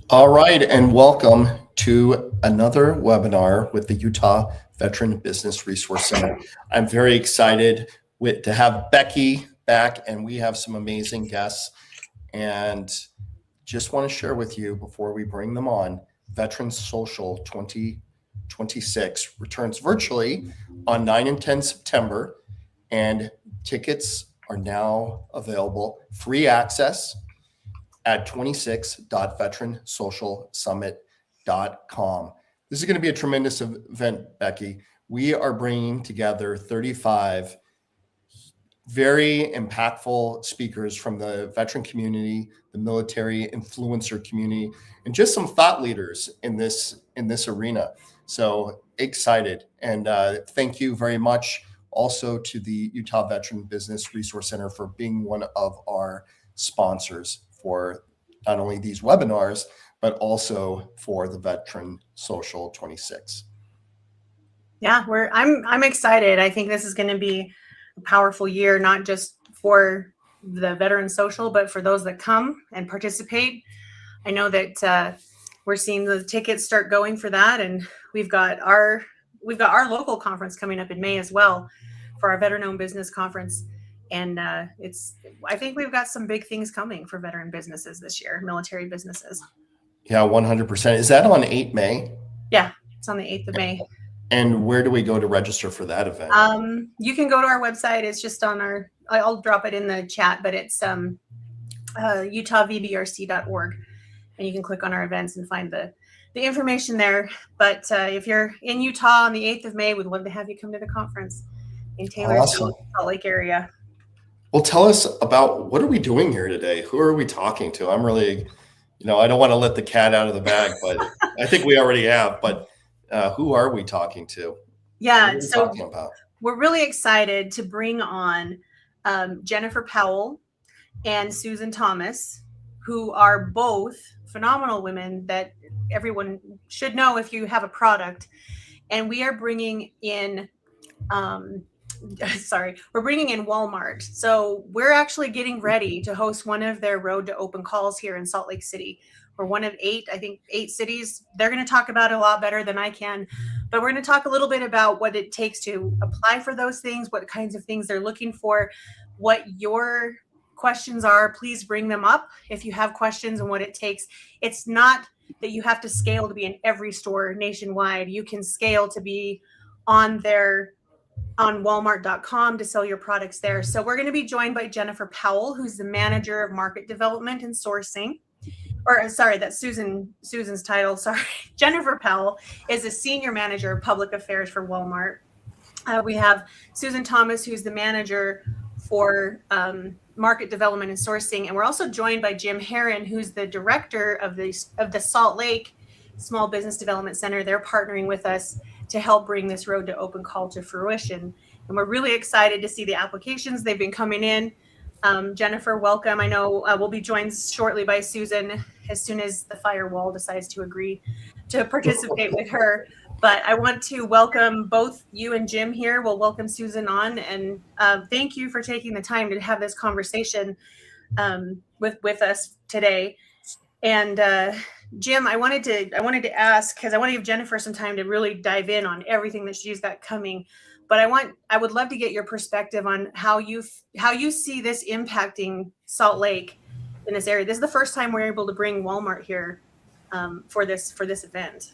All right, and welcome to another webinar with the Utah Veteran Business Resource Center. I'm very excited to have Becky back, and we have some amazing guests. And just want to share with you before we bring them on, Veteran Social 2026 returns virtually on 9 and 10 September, and tickets are now available, free access at 26.veteransocialsummit.com. This is going to be a tremendous event, Becky. We are bringing together 35 very impactful speakers from the veteran community, the military influencer community, and just some thought leaders in this arena. So excited, and thank you very much also to the Utah Veteran Business Resource Center for being one of our sponsors for not only these webinars, but also for the Veteran Social 26. Yeah, I'm excited. I think this is going to be a powerful year, not just for the Veteran Social, but for those that come and participate. I know that we're seeing the tickets start going for that, and we've got our local conference coming up in May as well for our veteran-owned business conference. And I think we've got some big things coming for veteran businesses this year, military businesses. Yeah, 100%. Is that on 8 May? Yeah, it's on the 8th of May. And where do we go to register for that event? You can go to our website. It's just on I'll drop it in the chat, but it's utahvbrc.org. And you can click on our events and find the information there. But if you're in Utah on the 8th of May, we'd love to have you come to the conference in Taylorsville, Salt Lake area. Well, tell us about what are we doing here today? Who are we talking to? I'm really, I don't want to let the cat out of the bag, but I think we already have. But who are we talking to? Yeah, so we're really excited to bring on Jennifer Powell and Susan Thomas, who are both phenomenal women that everyone should know if you have a product. And we are bringing in we're bringing in Walmart. So we're actually getting ready to host one of their Road to Open calls here in Salt Lake City. We're one of 8 cities. They're going to talk about it a lot better than I can, but we're going to talk a little bit about what it takes to apply for those things, what kinds of things they're looking for, what your questions are. Please bring them up if you have questions and what it takes. It's not that you have to scale to be in every store nationwide. You can scale to be on walmart.com to sell your products there. So we're going to be joined by Jennifer Powell, who's the manager of market development and sourcing. That's Susan's title. Sorry. Jennifer Powell is a senior manager of public affairs for Walmart. We have Susan Thomas, who's the manager for market development and sourcing. And we're also joined by Jim Herron, who's the director of the Salt Lake Small Business Development Center. They're partnering with us to help bring this Road to Open call to fruition. And we're really excited to see the applications. They've been coming in. Jennifer, welcome. I know we'll be joined shortly by Susan as soon as the firewall decides to agree to participate with her. But I want to welcome both you and Jim here. We'll welcome Susan on, and thank you for taking the time to have this conversation with us today. And Jim, I wanted to ask, because I want to give Jennifer some time to really dive in on everything that she's got coming. But I would love to get your perspective on how you see this impacting Salt Lake in this area. This is the first time we're able to bring Walmart here for this event.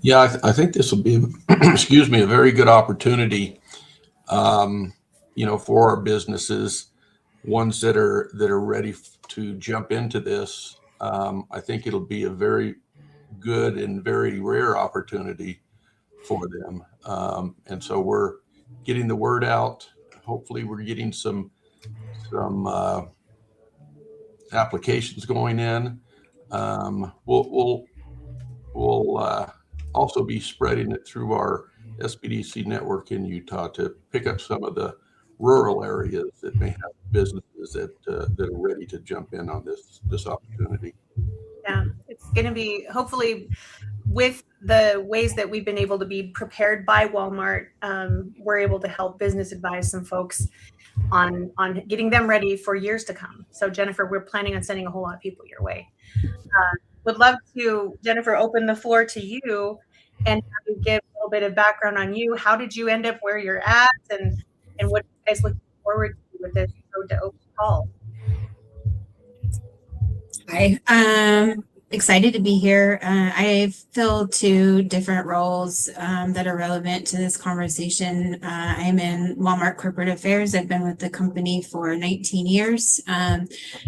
Yeah, I think this will be, a very good opportunity, for our businesses, ones that are ready to jump into this. I think it'll be a very good and very rare opportunity for them. And so we're getting the word out. Hopefully we're getting some applications going in. We'll also be spreading it through our SBDC network in Utah to pick up some of the rural areas that may have businesses that are ready to jump in on this opportunity. Yeah, it's going to be, hopefully, with the ways that we've been able to be prepared by Walmart, we're able to help business advise some folks on getting them ready for years to come. So Jennifer, we're planning on sending a whole lot of people your way. Would love to, Jennifer, open the floor to you and have you give a little bit of background on you. How did you end up where you're at, and what are you guys looking forward to with this Road to Open Call? Hi, excited to be here. I fill two different roles that are relevant to this conversation. I'm in Walmart Corporate Affairs. I've been with the company for 19 years, and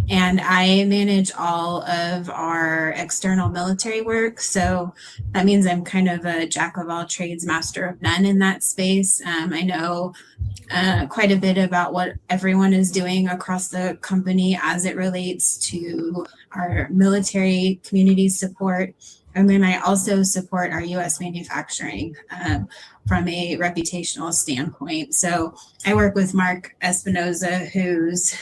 I manage all of our external military work. So that means I'm kind of a jack of all trades, master of none in that space. I know quite a bit about what everyone is doing across the company as it relates to our military community support. And then I also support our U.S. manufacturing from a reputational standpoint. So I work with Mark Espinoza, who's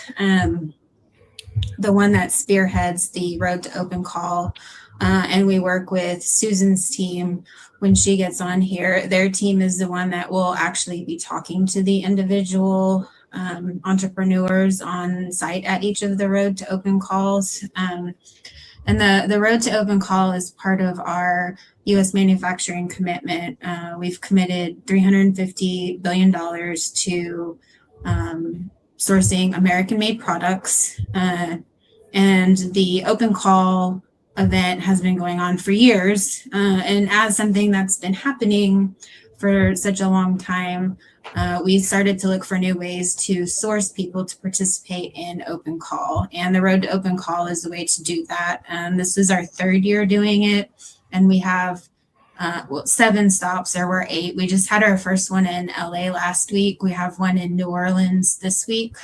the one that spearheads the Road to Open Call. And we work with Susan's team when she gets on here. Their team is the one that will actually be talking to the individual entrepreneurs on site at each of the Road to Open Calls. And the Road to Open Call is part of our U.S. manufacturing commitment. We've committed $350 billion to sourcing American-made products. And the Open Call event has been going on for years. And as something that's been happening for such a long time, we started to look for new ways to source people to participate in Open Call. And the Road to Open Call is the way to do that. This is our third year doing it. And we have 7 stops. There were 8. We just had our first one in LA last week. We have one in New Orleans this week.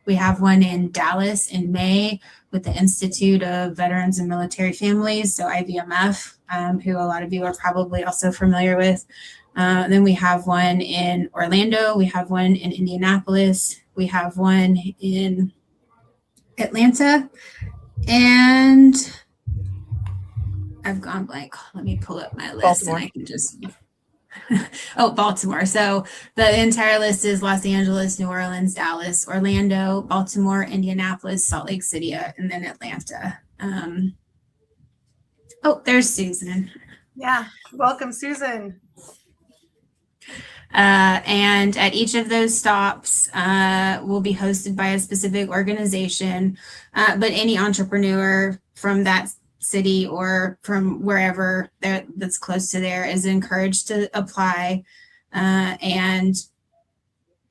We have one in Dallas in May with the Institute of Veterans and Military Families, so IVMF, who a lot of you are probably also familiar with. Then we have one in Orlando. We have one in Indianapolis. We have one in Atlanta. And I've gone blank. Let me pull up my list. Baltimore. And I can just... Oh, Baltimore. So the entire list is Los Angeles, New Orleans, Dallas, Orlando, Baltimore, Indianapolis, Salt Lake City, and then Atlanta. Oh, there's Susan. Yeah, welcome, Susan. And at each of those stops will be hosted by a specific organization, but any entrepreneur from that city or from wherever that's close to there is encouraged to apply. And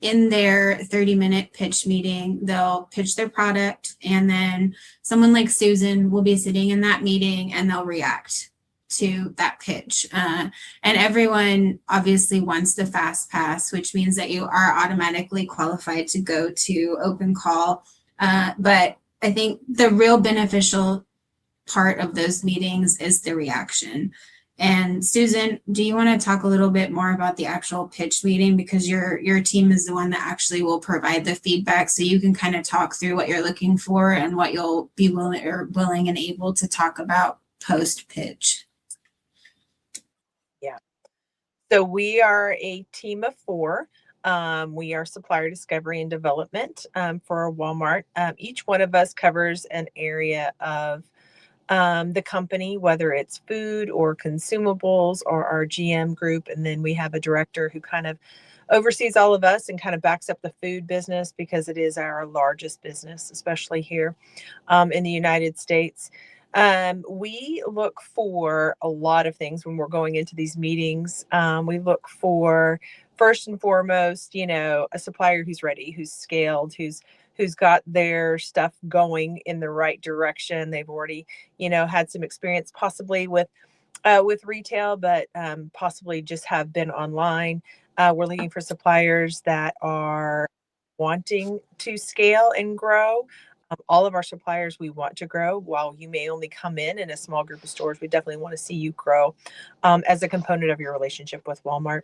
in their 30-minute pitch meeting, they'll pitch their product, and then someone like Susan will be sitting in that meeting and they'll react to that pitch. And everyone obviously wants the fast pass, which means that you are automatically qualified to go to Open Call. But I think the real beneficial part of those meetings is the reaction. And Susan, do you want to talk a little bit more about the actual pitch meeting, because your team is the one that actually will provide the feedback, so you can kind of talk through what you're looking for and what you'll be willing and able to talk about post pitch. Yeah. So we are a team of 4. We are supplier discovery and development for Walmart. Each one of us covers an area of the company, whether it's food or consumables or our GM group. And then we have a director who kind of oversees all of us and kind of backs up the food business, because it is our largest business, especially here in the United States. We look for a lot of things when we're going into these meetings. We look for, first and foremost, a supplier who's ready, who's scaled, who's got their stuff going in the right direction. They've already, had some experience possibly with retail, but possibly just have been online. We're looking for suppliers that are wanting to scale and grow. All of our suppliers, we want to grow. While you may only come in a small group of stores, we definitely want to see you grow as a component of your relationship with Walmart.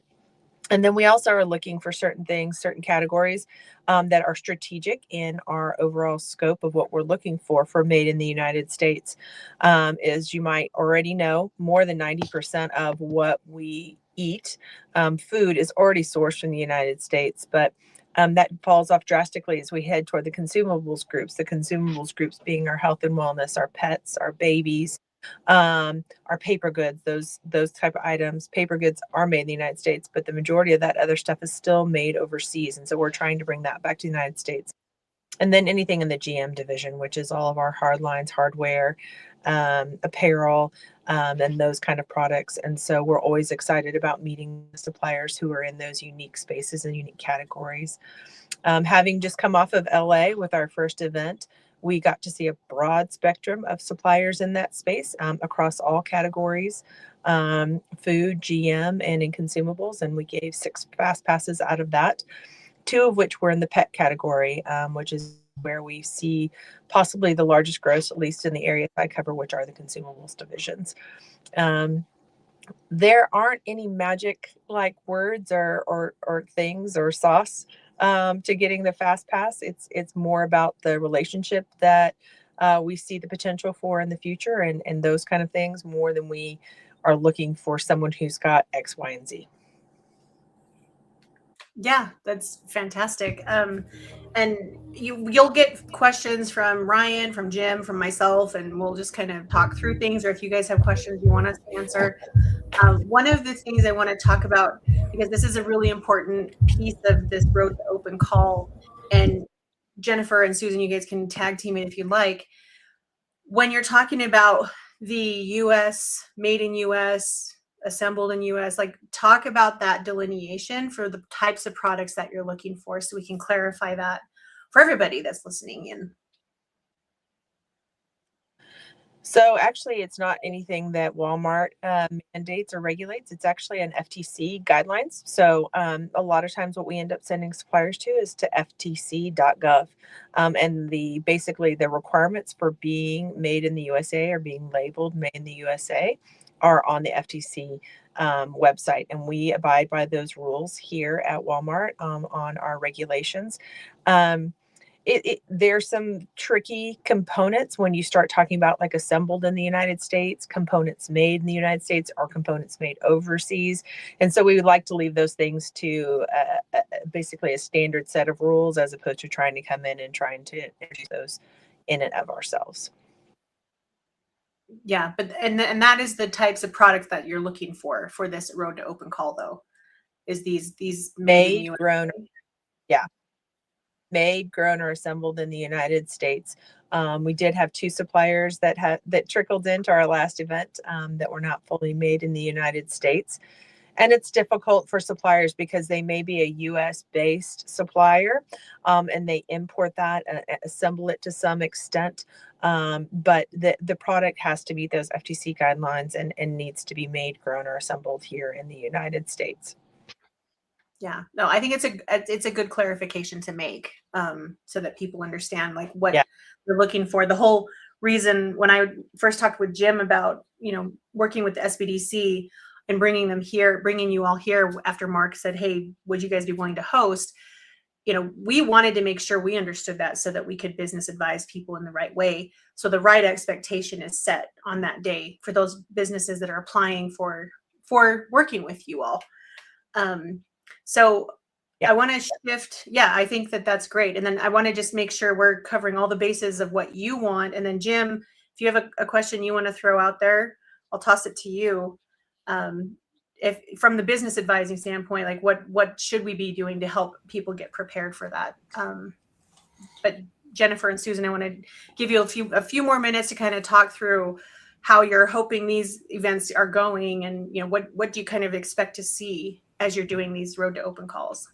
And then we also are looking for certain things, certain categories that are strategic in our overall scope of what we're looking for Made in the United States. As you might already know, more than 90% of what we eat, food, is already sourced from the United States. But That falls off drastically as we head toward the consumables groups. The consumables groups being our health and wellness, our pets, our babies, our paper goods, those type of items. Paper goods are made in the United States, but the majority of that other stuff is still made overseas. And so we're trying to bring that back to the United States. And then anything in the GM division, which is all of our hard lines, hardware, apparel, and those kind of products. And so we're always excited about meeting suppliers who are in those unique spaces and unique categories. Having just come off of LA with our first event, we got to see a broad spectrum of suppliers in that space across all categories, food, GM, and in consumables. And we gave 6 fast passes out of that, 2 of which were in the pet category, which is where we see possibly the largest growth, at least in the area I cover, which are the consumables divisions. There aren't any magic like words or things or sauce to getting the fast pass. It's more about the relationship that we see the potential for in the future and those kind of things more than we are looking for someone who's got X, Y, and Z. Yeah, that's fantastic. And you'll get questions from Ryan, from Jim, from myself, and we'll just kind of talk through things. Or if you guys have questions you want us to answer, one of the things I want to talk about, because this is a really important piece of this Road to Open call, and Jennifer and Susan, you guys can tag team it if you'd like. When you're talking about the U.S., made in U.S., assembled in U.S., like talk about that delineation for the types of products that you're looking for, so we can clarify that for everybody that's listening in. So actually, it's not anything that Walmart mandates or regulates. It's actually an FTC guidelines. So a lot of times what we end up sending suppliers to is to ftc.gov. And basically the requirements for being made in the USA or being labeled made in the USA are on the FTC website. And we abide by those rules here at Walmart on our regulations. There's some tricky components when you start talking about like assembled in the United States, components made in the United States, or components made overseas. And so we would like to leave those things to basically a standard set of rules as opposed to trying to come in and trying to introduce those in and of ourselves. Yeah, but and that is the types of products that you're looking for this Road to Open call, though, is these made, grown, yeah. Made, grown, or assembled in the United States. We did have 2 suppliers that trickled into our last event that were not fully made in the United States. And it's difficult for suppliers because they may be a US based supplier and they import that, assemble it to some extent. But the product has to meet those FTC guidelines and needs to be made, grown, or assembled here in the United States. Yeah, no, I think it's a good clarification to make so that people understand like what they're looking for. The whole reason when I first talked with Jim about, working with the SBDC and bringing you all here after Mark said, hey, would you guys be willing to host? We wanted to make sure we understood that so that we could business advise people in the right way. So the right expectation is set on that day for those businesses that are applying for working with you all. So I want to shift. Yeah, I think that's great. And then I want to just make sure we're covering all the bases of what you want. And then Jim, if you have a question you want to throw out there, I'll toss it to you. If from the business advising standpoint, like what should we be doing to help people get prepared for that? But Jennifer and Susan, I want to give you a few more minutes to kind of talk through how you're hoping these events are going, and what do you kind of expect to see as you're doing these Road to Open calls?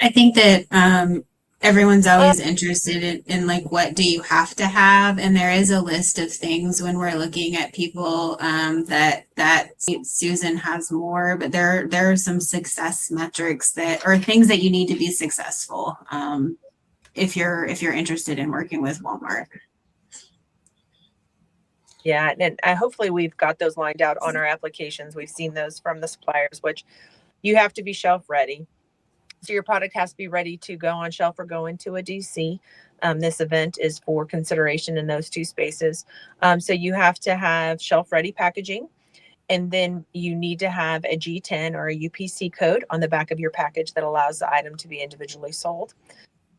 I think that everyone's always interested in like, what do you have to have? And there is a list of things when we're looking at people that Susan has more, but there are some success metrics or things that you need to be successful if you're interested in working with Walmart. Yeah, and hopefully we've got those lined out on our applications. We've seen those from the suppliers, which you have to be shelf ready. So your product has to be ready to go on shelf or go into a DC. This event is for consideration in those 2 spaces. So you have to have shelf ready packaging. And then you need to have a G10 or a UPC code on the back of your package that allows the item to be individually sold.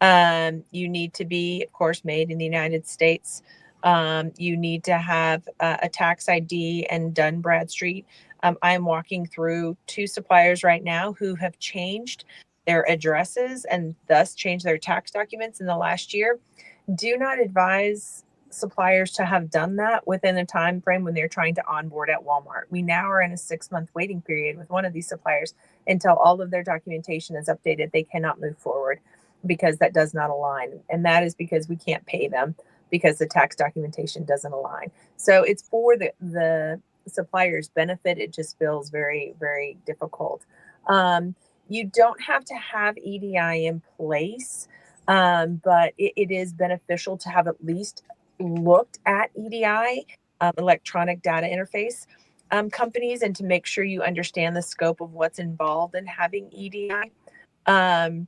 You need to be, of course, made in the United States. You need to have a tax ID and Dun Bradstreet. I'm walking through 2 suppliers right now who have changed their addresses and thus changed their tax documents in the last year. Do not advise suppliers to have done that within a time frame when they're trying to onboard at Walmart. We now are in a 6-month waiting period with one of these suppliers until all of their documentation is updated. They cannot move forward because that does not align. And that is because we can't pay them because the tax documentation doesn't align. So it's for the supplier's benefit. It just feels very, very difficult. You don't have to have EDI in place, but it is beneficial to have at least looked at EDI, electronic data interface companies, and to make sure you understand the scope of what's involved in having EDI. And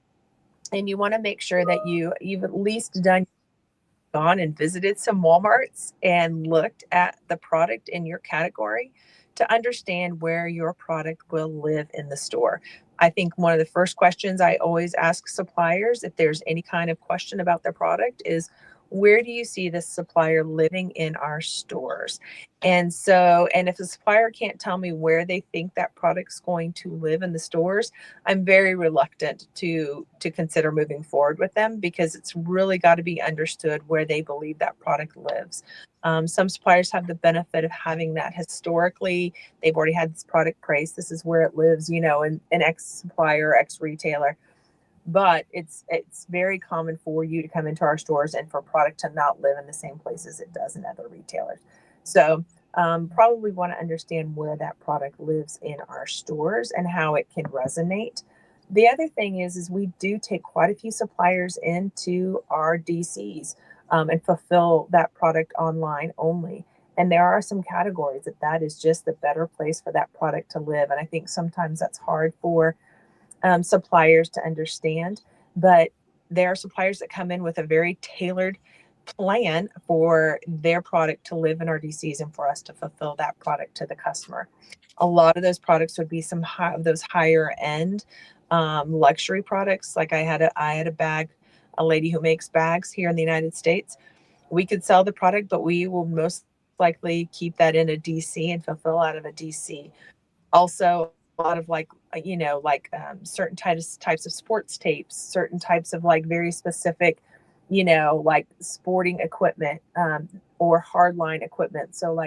you want to make sure that you've at least gone and visited some Walmarts and looked at the product in your category to understand where your product will live in the store. I think one of the first questions I always ask suppliers, if there's any kind of question about their product, is where do you see this supplier living in our stores? And if the supplier can't tell me where they think that product's going to live in the stores, I'm very reluctant to consider moving forward with them, because it's really got to be understood where they believe that product lives. Some suppliers have the benefit of having that historically. They've already had this product priced. This is where it lives, in an X supplier, X retailer. But it's very common for you to come into our stores and for product to not live in the same place as it does in other retailers. So probably want to understand where that product lives in our stores and how it can resonate. The other thing is we do take quite a few suppliers into our DCs and fulfill that product online only. And there are some categories that is just the better place for that product to live. And I think sometimes that's hard for suppliers to understand, but there are suppliers that come in with a very tailored plan for their product to live in our DCs and for us to fulfill that product to the customer. A lot of those products would be some those higher end luxury products. Like I had a lady who makes bags here in the United States. We could sell the product, but we will most likely keep that in a DC and fulfill out of a DC. Also, a lot of certain types of sports tapes, certain types of very specific, sporting equipment or hardline equipment. So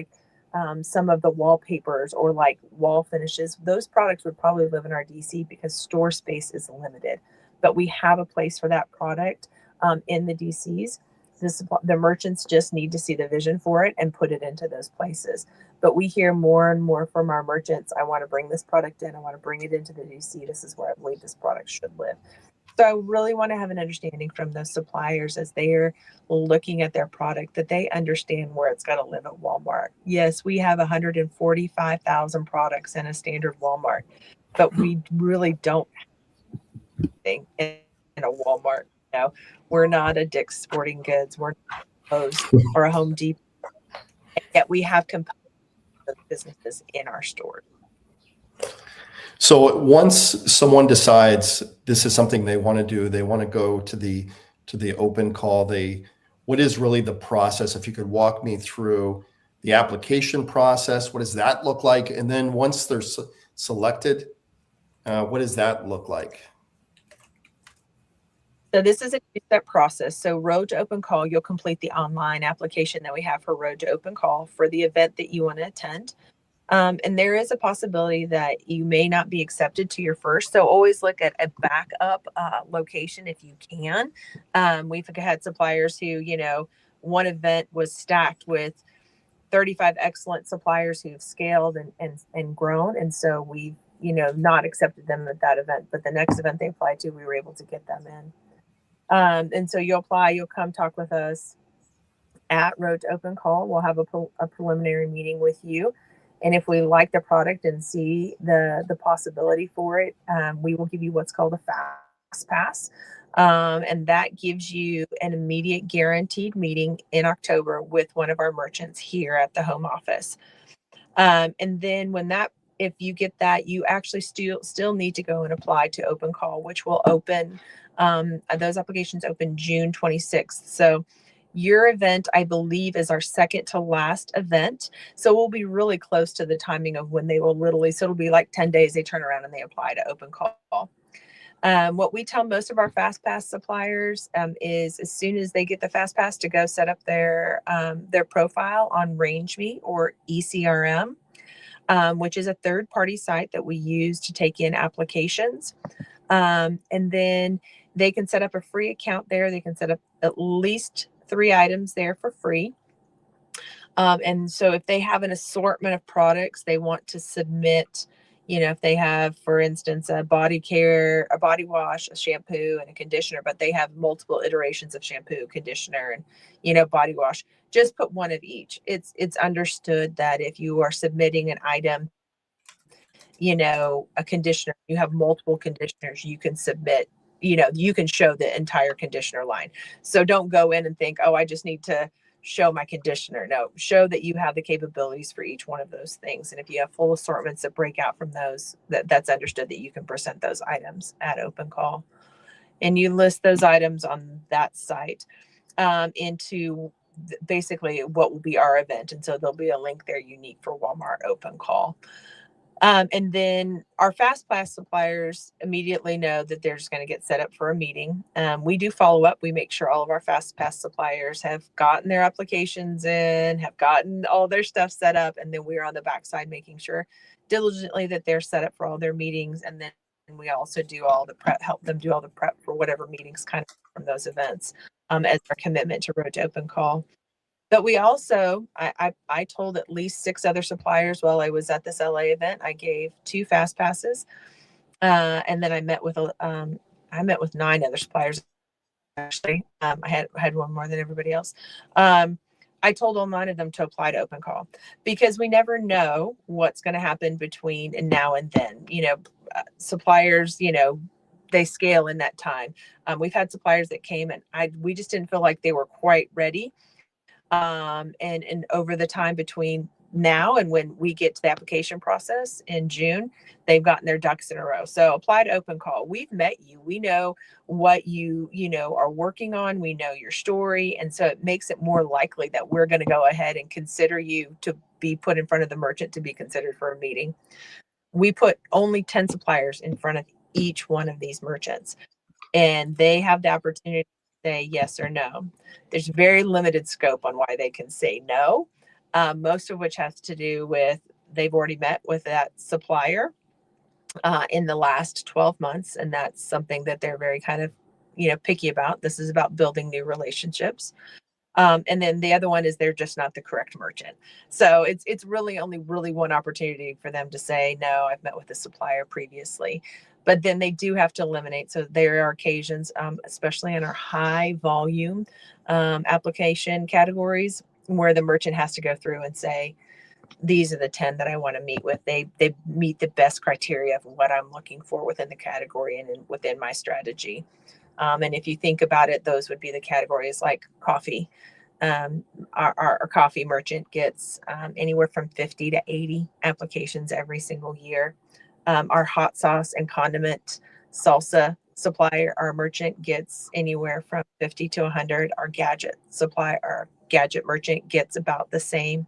some of the wallpapers or wall finishes, those products would probably live in our DC because store space is limited. But we have a place for that product in the DCs. The merchants just need to see the vision for it and put it into those places. But we hear more and more from our merchants, I want to bring this product in. I want to bring it into the DC. This is where I believe this product should live. So I really want to have an understanding from those suppliers as they are looking at their product, that they understand where it's got to live at Walmart. Yes, we have 145,000 products in a standard Walmart, but we really don't have anything in a Walmart. We're not a Dick's Sporting Goods. We're not Lowe's or a Home Depot. And yet we have components of businesses in our stores. So once someone decides this is something they want to do, they want to go to the open call. What is really the process? If you could walk me through the application process, what does that look like? And then once they're selected, what does that look like? So this is a two-step process. So Road to Open Call, you'll complete the online application that we have for Road to Open Call for the event that you want to attend. And there is a possibility that you may not be accepted to your first. So always look at a backup location if you can. We've had suppliers who, one event was stacked with 35 excellent suppliers who've scaled and grown. And so we've, not accepted them at that event, but the next event they applied to, we were able to get them in. And so you'll apply, you'll come talk with us at Road to Open Call. We'll have a preliminary meeting with you. And if we like the product and see the possibility for it, we will give you what's called a fast pass. And that gives you an immediate guaranteed meeting in October with one of our merchants here at the home office. And then if you get that, you actually still need to go and apply to open call, which will open, those applications open June 26th. So your event, I believe, is our second to last event. So we'll be really close to the timing of when they will so it'll be like 10 days, they turn around and they apply to open call. What we tell most of our FastPass suppliers is as soon as they get the FastPass to go set up their profile on RangeMe or ECRM, which is a third-party site that we use to take in applications. And then they can set up a free account there. They can set up at least 3 items there for free. And so if they have an assortment of products they want to submit, if they have, for instance, a body care, a body wash, a shampoo, and a conditioner, but they have multiple iterations of shampoo, conditioner, and, body wash, just put one of each. It's understood that if you are submitting an item, a conditioner, you have multiple conditioners, you can submit, you can show the entire conditioner line. So don't go in and think, oh, I just need to show my conditioner. No, show that you have the capabilities for each one of those things. And if you have full assortments that break out from those, that's understood that you can present those items at open call. And you list those items on that site into basically what will be our event. And so there'll be a link there unique for Walmart open call. And then our FastPass suppliers immediately know that they're just going to get set up for a meeting. We do follow up. We make sure all of our FastPass suppliers have gotten their applications in, have gotten all their stuff set up. And then we're on the backside making sure diligently that they're set up for all their meetings. And then we also do all the prep, help them do all the prep for whatever meetings kind of from those events as our commitment to Road to Open Call. But we also, I told at least 6 other suppliers while I was at this LA event. I gave 2 fast passes, and then I met with 9 other suppliers. Actually, I had one more than everybody else. I told all 9 of them to apply to open call because we never know what's going to happen between now and then. Suppliers, they scale in that time. We've had suppliers that came and we just didn't feel like they were quite ready. And over the time between now and when we get to the application process in June, they've gotten their ducks in a row. So apply to open call. We've met you. We know what you are working on. We know your story. And so it makes it more likely that we're going to go ahead and consider you to be put in front of the merchant to be considered for a meeting. We put only 10 suppliers in front of each one of these merchants, and they have the opportunity say yes or no. There's very limited scope on why they can say no, most of which has to do with they've already met with that supplier in the last 12 months. And that's something that they're very kind of, picky about. This is about building new relationships. And then the other one is they're just not the correct merchant. So it's really only one opportunity for them to say, no, I've met with the supplier previously. But then they do have to eliminate. So there are occasions, especially in our high volume application categories, where the merchant has to go through and say, these are the 10 that I want to meet with. They meet the best criteria of what I'm looking for within the category and within my strategy. And if you think about it, those would be the categories like coffee. Our coffee merchant gets anywhere from 50 to 80 applications every single year. Our hot sauce and condiment salsa supplier, our merchant gets anywhere from 50 to 100. Our gadget supplier, our gadget merchant gets about the same.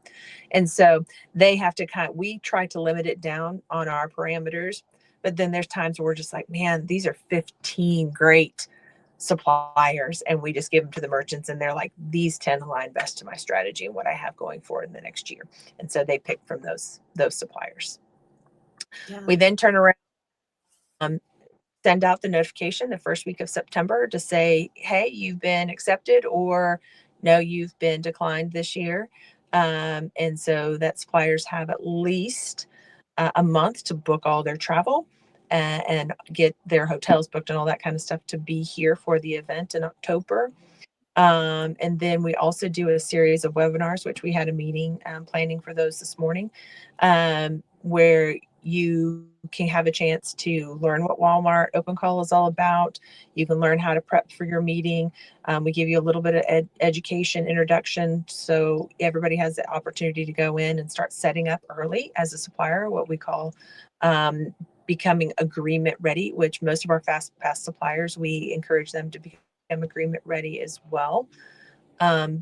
And so they have to we try to limit it down on our parameters, but then there's times where we're just like, man, these are 15 great suppliers, and we just give them to the merchants and they're like, these 10 align best to my strategy and what I have going forward in the next year. And so they pick from those suppliers. Yeah. We then turn around, send out the notification the first week of September to say, hey, you've been accepted, or no, you've been declined this year. And so that suppliers have at least a month to book all their travel and get their hotels booked and all that kind of stuff to be here for the event in October. And then we also do a series of webinars, which we had a meeting planning for those this morning, where you can have a chance to learn what Walmart Open Call is all about. You can learn how to prep for your meeting. We give you a little bit of education introduction, so everybody has the opportunity to go in and start setting up early as a supplier, what we call becoming agreement ready, which most of our fast pass suppliers, we encourage them to become agreement ready as well,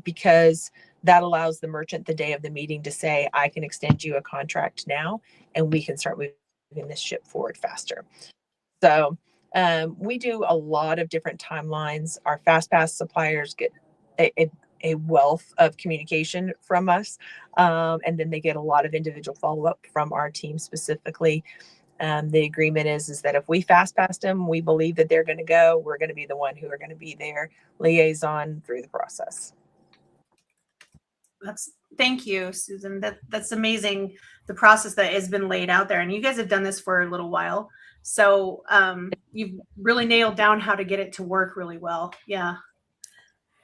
because that allows the merchant the day of the meeting to say, I can extend you a contract now, and we can start moving this ship forward faster. So we do a lot of different timelines. Our fast pass suppliers get a wealth of communication from us, and then they get a lot of individual follow-up from our team specifically. The agreement is that if we fast pass them, we believe that they're going to go, we're going to be the one who are going to be their liaison through the process. Thank you, Susan. That's amazing. The process that has been laid out there, and you guys have done this for a little while. So you've really nailed down how to get it to work really well. Yeah,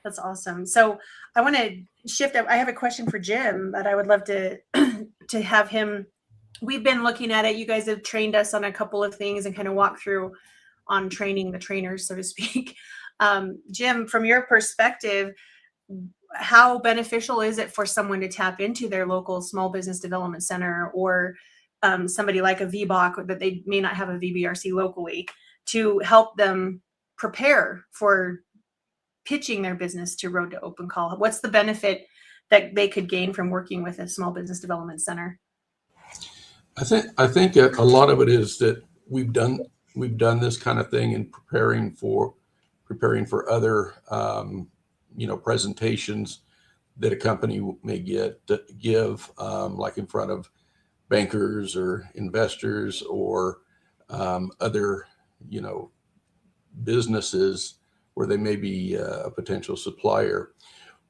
that's awesome. So I want to shift. I have a question for Jim that I would love to to have him. We've been looking at it. You guys have trained us on a couple of things and kind of walked through on training the trainers, so to speak. Jim, from your perspective, how beneficial is it for someone to tap into their local small business development center, or somebody like a VBOC that they may not have a VBRC locally, to help them prepare for pitching their business to Road to Open Call? What's the benefit that they could gain from working with a small business development center? I think a lot of it is that we've done this kind of thing in preparing for other presentations that a company may give, like in front of bankers or investors or other businesses where they may be a potential supplier.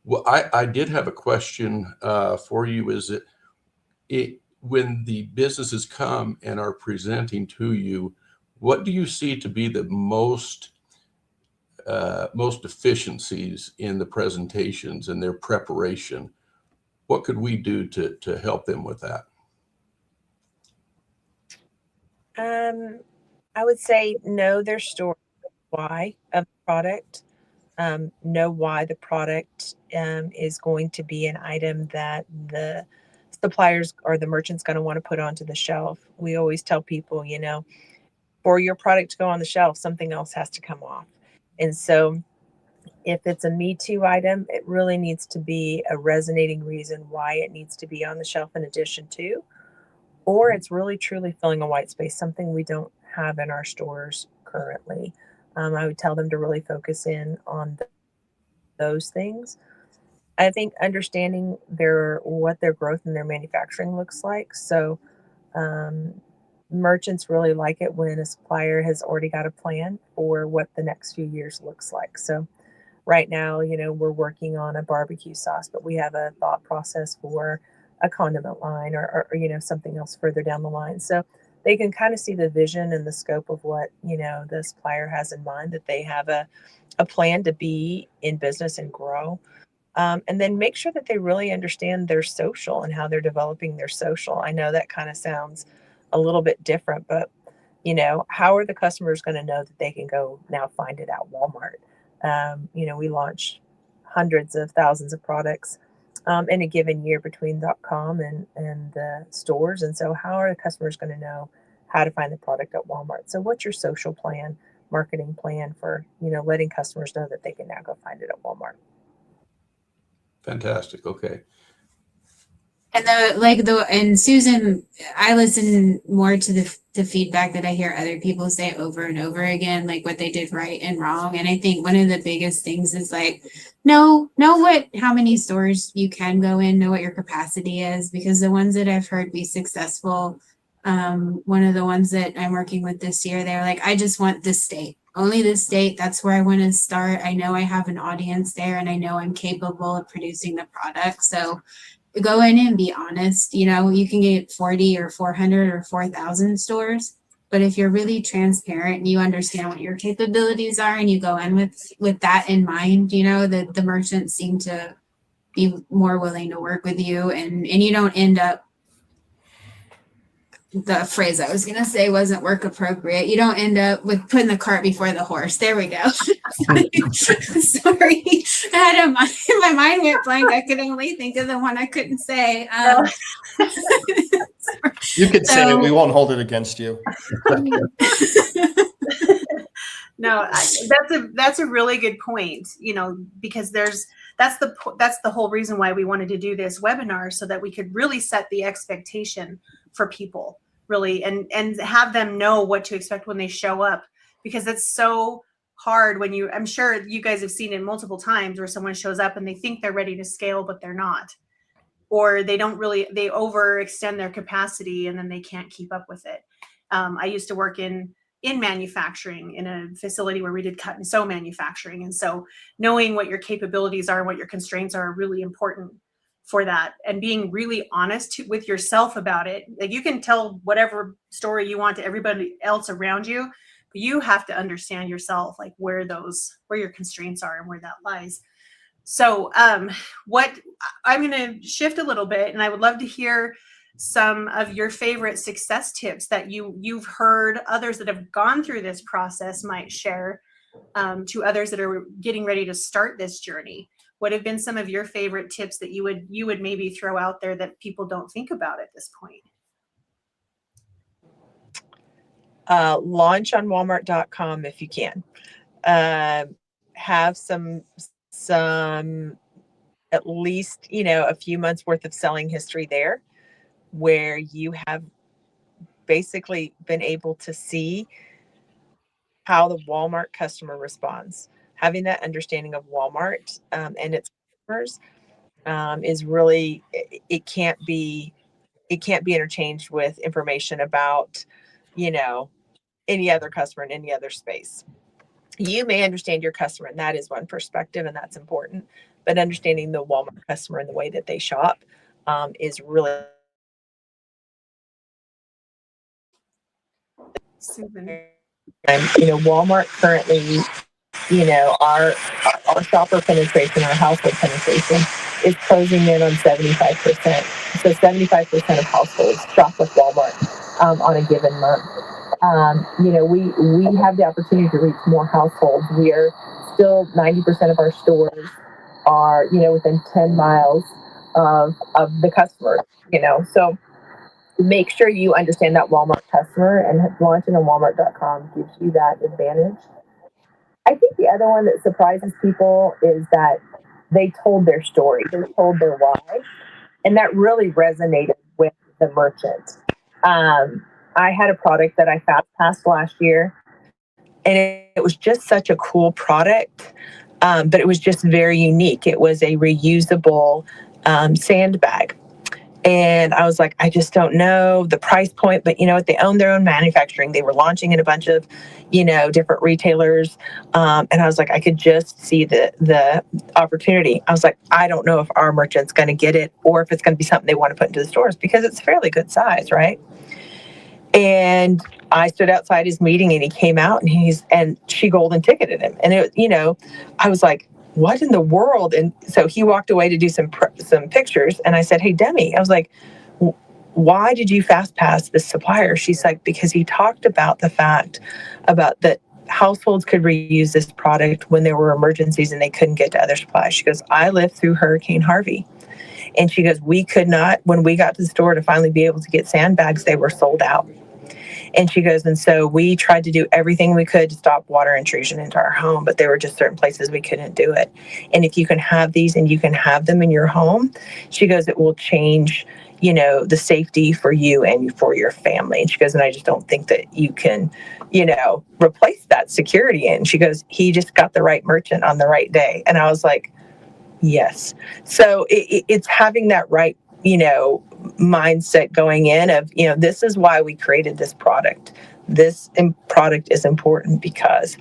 Well, I did have a question for you. Is it when the businesses come and are presenting to you, what do you see to be the most deficiencies in the presentations and their preparation? What could we do to help them with that? I would say know their story, why of the product, know why the product is going to be an item that the suppliers or the merchant's going to want to put onto the shelf. We always tell people, for your product to go on the shelf, something else has to come off. And so if it's a Me Too item, it really needs to be a resonating reason why it needs to be on the shelf in addition to, or it's really truly filling a white space, something we don't have in our stores currently. I would tell them to really focus in on those things. I think understanding what their growth in their manufacturing looks like. So merchants really like it when a supplier has already got a plan for what the next few years looks like. So right now, we're working on a barbecue sauce, but we have a thought process for a condiment line or something else further down the line. So they can kind of see the vision and the scope of what, the supplier has in mind, that they have a plan to be in business and grow. And then make sure that they really understand their social and how they're developing their social. I know that kind of sounds a little bit different, but how are the customers going to know that they can go now find it at Walmart? We launch hundreds of thousands of products in a given year between .com and the stores. And so how are the customers going to know how to find the product at Walmart? So what's your social plan, marketing plan for, letting customers know that they can now go find it at Walmart? Fantastic. Okay. And and Susan, I listen more to the feedback that I hear other people say over and over again, like what they did right and wrong. And I think one of the biggest things is know how many stores you can go in, know what your capacity is, because the ones that I've heard be successful, one of the ones that I'm working with this year, they're like, I just want this state, only this state. That's where I want to start. I know I have an audience there and I know I'm capable of producing the product. So go in and be honest. You can get 40 or 400 or 4,000 stores, but if you're really transparent and you understand what your capabilities are and you go in with that in mind, that the merchants seem to be more willing to work with you, and you don't end up the phrase I was going to say wasn't work appropriate. You don't end up with putting the cart before the horse. There we go. Sorry. My mind went blank. I could only think of the one I couldn't say. You could say it. We won't hold it against you. No, that's a really good point, because that's the whole reason why we wanted to do this webinar, so that we could really set the expectation for people, really, and have them know what to expect when they show up, because it's so hard when I'm sure you guys have seen it multiple times where someone shows up and they think they're ready to scale, but they're not, or they overextend their capacity and then they can't keep up with it. I used to work in manufacturing in a facility where we did cut and sew manufacturing. And so knowing what your capabilities are and what your constraints are really important for that, and being really honest with yourself about it. Like, you can tell whatever story you want to everybody else around you, but you have to understand yourself, like where your constraints are and where that lies. So what I'm going to shift a little bit, and I would love to hear some of your favorite success tips that you've heard others that have gone through this process might share to others that are getting ready to start this journey. What have been some of your favorite tips that you would maybe throw out there that people don't think about at this point? Launch on Walmart.com if you can. Have some at least, a few months worth of selling history there, where you have basically been able to see how the Walmart customer responds. Having that understanding of Walmart and its customers is really, it can't be interchanged with information about, any other customer in any other space. You may understand your customer, and that is one perspective, and that's important. But understanding the Walmart customer and the way that they shop is really Walmart currently, our shopper penetration, our household penetration is closing in on 75%. So 75% of households shop with Walmart on a given month. We have the opportunity to reach more households. We are still 90% of our stores are, within 10 miles of the customer, so make sure you understand that Walmart customer, and launching on Walmart.com gives you that advantage. I think the other one that surprises people is that they told their story, they told their why, and that really resonated with the merchant. I had a product that I fast passed last year, and it was just such a cool product, but it was just very unique. It was a reusable sandbag. And I was like, I just don't know the price point, but they own their own manufacturing. They were launching in a bunch of, different retailers. And I was like, I could just see the opportunity. I was like, I don't know if our merchant's going to get it, or if it's going to be something they want to put into the stores, because it's fairly good size, right? And I stood outside his meeting, and he came out, and she golden ticketed him. And I was like, what in the world? And so he walked away to do some pictures, and I said, hey, Demi, I was like, why did you fast pass this supplier? She's like, because he talked about the fact about that households could reuse this product when there were emergencies and they couldn't get to other supplies. She goes, I lived through Hurricane Harvey. And she goes, we could not, when we got to the store to finally be able to get sandbags, they were sold out. And she goes, and so we tried to do everything we could to stop water intrusion into our home, but there were just certain places we couldn't do it. And if you can have these and you can have them in your home, she goes, it will change, the safety for you and for your family. And she goes, and I just don't think that you can, replace that security. And she goes, he just got the right merchant on the right day. And I was like, yes. So it's having that right, mindset going in of, this is why we created this product. This product is important because,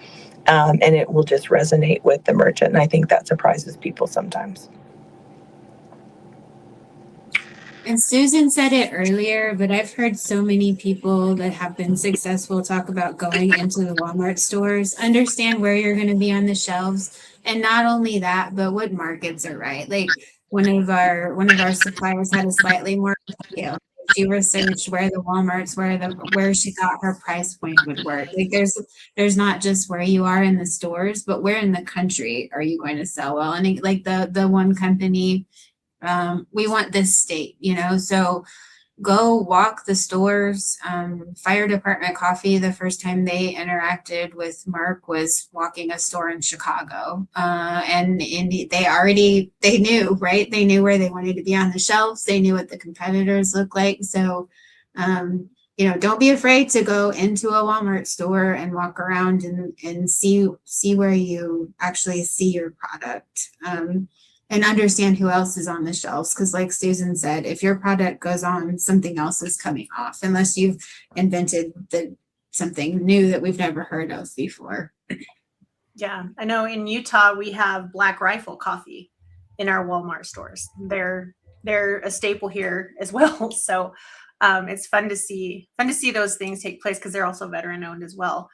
and it will just resonate with the merchant. And I think that surprises people sometimes. And Susan said it earlier, but I've heard so many people that have been successful talk about going into the Walmart stores, understand where you're going to be on the shelves. And not only that, but what markets are right. Like one of our suppliers had a slightly more She researched where the Walmarts, where she thought her price point would work. Like there's not just where you are in the stores, but where in the country are you going to sell well? And like the one company, we want this state, so go walk the stores. Fire department coffee, the first time they interacted with Mark was walking a store in Chicago. And they knew, right? They knew where they wanted to be on the shelves. They knew what the competitors look like. So, don't be afraid to go into a Walmart store and walk around and see where you actually see your product. And understand who else is on the shelves. Because like Susan said, if your product goes on, something else is coming off, unless you've invented something new that we've never heard of before. Yeah, I know in Utah, we have Black Rifle coffee in our Walmart stores. They're a staple here as well. So it's fun to see those things take place because they're also veteran owned as well.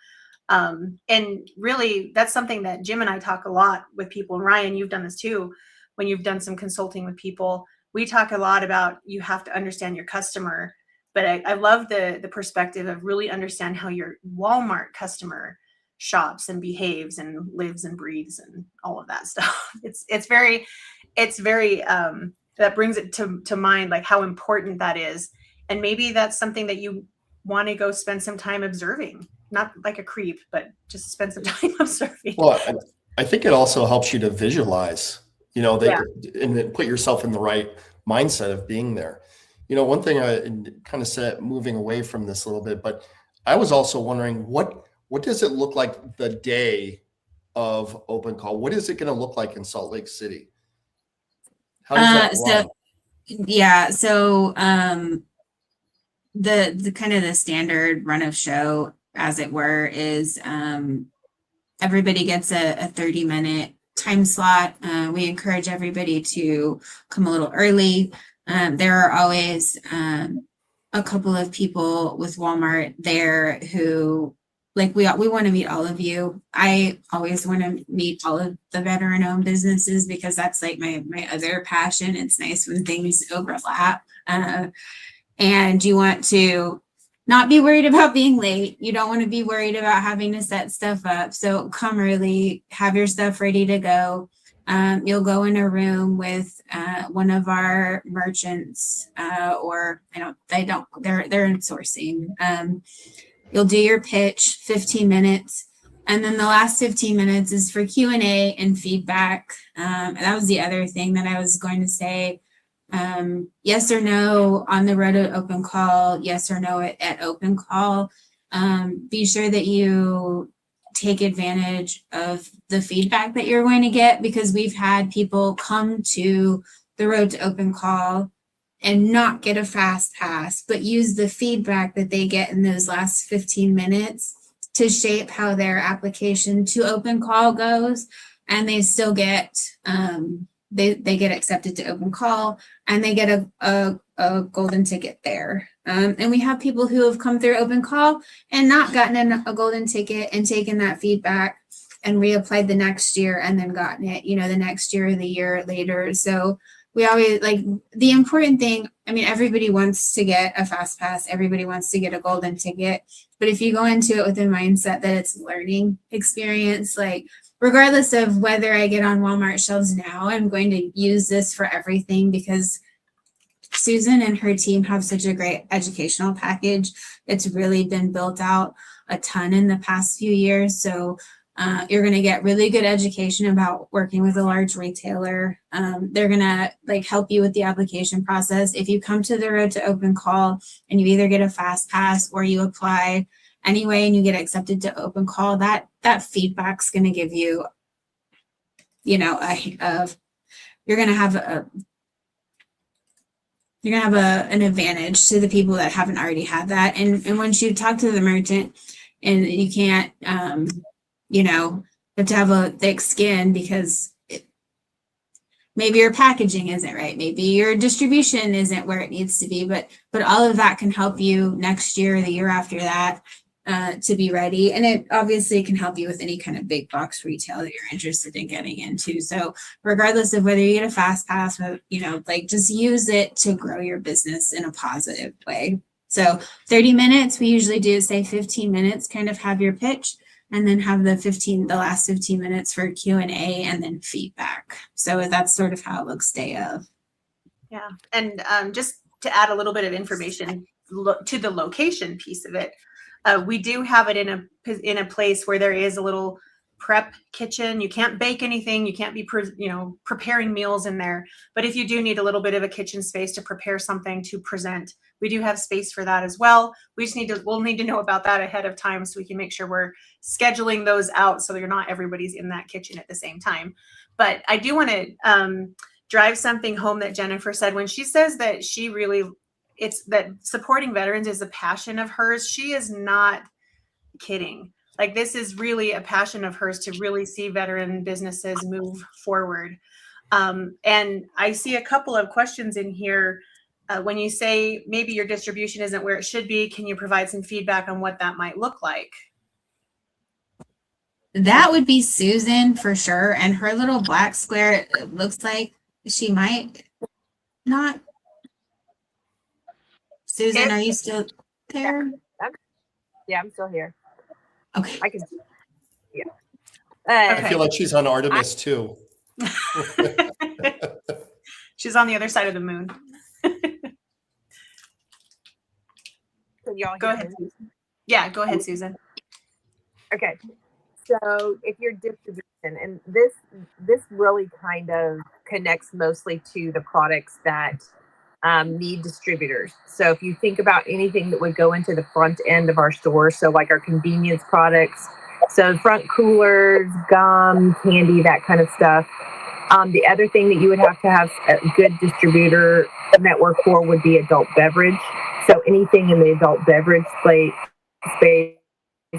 And really, that's something that Jim and I talk a lot with people. And Ryan, you've done this too. When you've done some consulting with people, we talk a lot about you have to understand your customer. But I love the perspective of really understand how your Walmart customer shops and behaves and lives and breathes and all of that stuff. It's very that brings it to mind, like how important that is. And maybe that's something that you want to go spend some time observing, not like a creep, but just spend some time observing. Well, I think it also helps you to visualize, and then put yourself in the right mindset of being there. One thing I kind of said, moving away from this a little bit, but I was also wondering what does it look like the day of open call? What is it going to look like in Salt Lake City? How does that run? So the kind of the standard run of show, as it were, is everybody gets a 30-minute time slot. We encourage everybody to come a little early. There are always a couple of people with Walmart there who, like, we want to meet all of you. I always want to meet all of the veteran-owned businesses because that's like my other passion. It's nice when things overlap. And you want to not be worried about being late. You don't want to be worried about having to set stuff up. So come early, have your stuff ready to go. You'll go in a room with one of our merchants, or they're in sourcing. You'll do your pitch, 15 minutes. And then the last 15 minutes is for Q&A and feedback. That was the other thing that I was going to say. Yes or no on the road to open call, yes or no at open call. Be sure that you take advantage of the feedback that you're going to get, because we've had people come to the road to open call and not get a fast pass, but use the feedback that they get in those last 15 minutes to shape how their application to open call goes. And they still get, they get accepted to open call, and they get a golden ticket there. And we have people who have come through open call and not gotten a golden ticket and taken that feedback and reapplied the next year and then gotten it, the next year or the year later. So we always, like, the important thing, everybody wants to get a fast pass. Everybody wants to get a golden ticket. But if you go into it with a mindset that it's a learning experience, like, regardless of whether I get on Walmart shelves now, I'm going to use this for everything, because Susan and her team have such a great educational package. It's really been built out a ton in the past few years. So you're going to get really good education about working with a large retailer. They're going to help you with the application process. If you come to the road to open call and you either get a fast pass or you apply anyway and you get accepted to open call, that feedback's going to give you, you're going to have an advantage to the people that haven't already had that. And once you talk to the merchant, and you can't, you have to have a thick skin, because maybe your packaging isn't right. Maybe your distribution isn't where it needs to be, but all of that can help you next year, the year after that, to be ready. And it obviously can help you with any kind of big box retail that you're interested in getting into. So regardless of whether you get a fast pass, like just use it to grow your business in a positive way. So 30 minutes, we usually do say 15 minutes, kind of have your pitch, and then have the last 15 minutes for Q&A and then feedback. So that's sort of how it looks day of. Yeah. And just to add a little bit of information to the location piece of it, we do have it in a place where there is a little prep kitchen. You can't bake anything. You can't be, preparing meals in there. But if you do need a little bit of a kitchen space to prepare something to present, we do have space for that as well. We'll need to know about that ahead of time so we can make sure we're scheduling those out so you're not everybody's in that kitchen at the same time. But I do want to drive something home that Jennifer said when she says that it's that supporting veterans is a passion of hers. She is not kidding. Like, this is really a passion of hers to really see veteran businesses move forward. And I see a couple of questions in here. When you say maybe your distribution isn't where it should be, can you provide some feedback on what that might look like? That would be Susan for sure. And her little black square, it looks like she might not. Susan, are you still there? Yeah, I'm still here. Okay. I can. Yeah. I feel like she's on Artemis too. She's on the other side of the moon. Can y'all Go hear ahead. me? Yeah, go ahead, Susan. Okay. So if your distribution, and this really kind of connects mostly to the products that need distributors. So if you think about anything that would go into the front end of our store, so like our convenience products, so front coolers, gum, candy, that kind of stuff. The other thing that you would have to have a good distributor network for would be adult beverage. So anything in the adult beverage space,